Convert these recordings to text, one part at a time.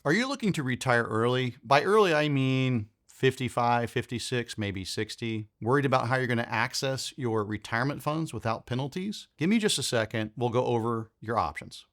Are you looking to retire early? By early, I mean 55, 56, maybe 60. Worried about how you're going to access your retirement funds without penalties? Give me just a second. We'll go over your options.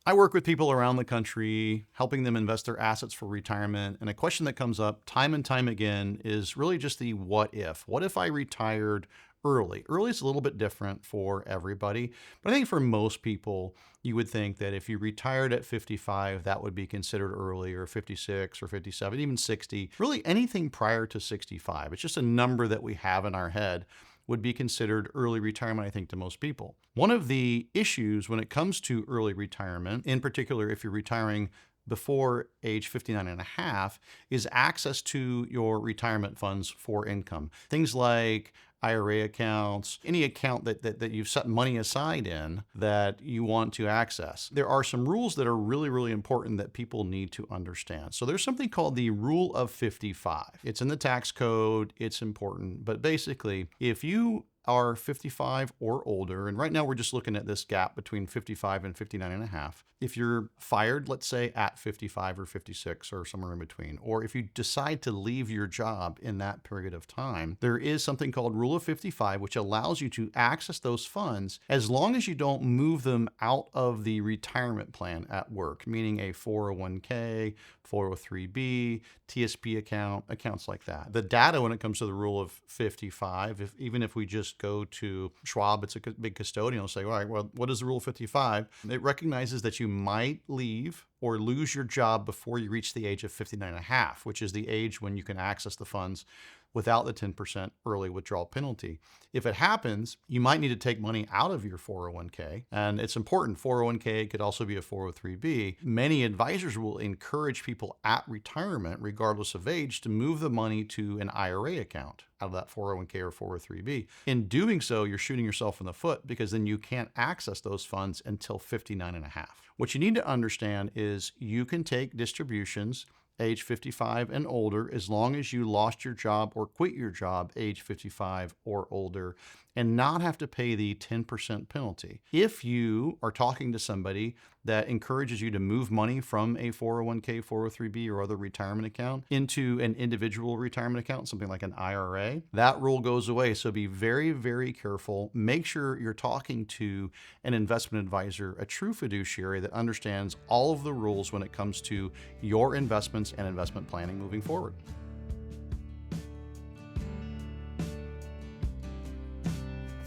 I work with people around the country, helping them invest their assets for retirement. And a question that comes up time and time again is really just the what if. What if I retired early? Early is a little bit different for everybody, but I think for most people, you would think that if you retired at 55, that would be considered early, or 56 or 57, even 60. Really anything prior to 65. It's just a number that we have in our head would be considered early retirement, I think, to most people. One of the issues when it comes to early retirement, in particular if you're retiring before age 59 and a half, is access to your retirement funds for income. Things like IRA accounts, any account that you've set money aside in that you want to access. There are some rules that are really, really important that people need to understand. So there's something called the Rule of 55. It's in the tax code, it's important, but basically, if you are 55 or older, and right now we're just looking at this gap between 55 and 59 and a half. If you're fired, let's say at 55 or 56 or somewhere in between, or if you decide to leave your job in that period of time, there is something called Rule of 55, which allows you to access those funds as long as you don't move them out of the retirement plan at work, meaning a 401k, 403b, TSP account, accounts like that. The data when it comes to the Rule of 55, even if we just go to Schwab, it's a big custodian, will say, all right, well, what is the Rule 55? It recognizes that you might leave or lose your job before you reach the age of 59 and a half, which is the age when you can access the funds without the 10% early withdrawal penalty. If it happens, you might need to take money out of your 401k, and it's important. 401k could also be a 403b. Many advisors will encourage people at retirement, regardless of age, to move the money to an IRA account out of that 401k or 403b. In doing so, you're shooting yourself in the foot because then you can't access those funds until 59 and a half. What you need to understand is you can take distributions age 55 and older as long as you lost your job or quit your job age 55 or older and not have to pay the 10% penalty. If you are talking to somebody that encourages you to move money from a 401k, 403b, or other retirement account into an individual retirement account, something like an IRA, that rule goes away. So be very, very careful. Make sure you're talking to an investment advisor, a true fiduciary that understands all of the rules when it comes to your investments and investment planning moving forward.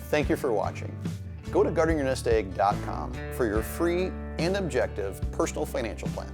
Thank you for watching. Go to guardingyournestegg.com for your free and objective personal financial plan.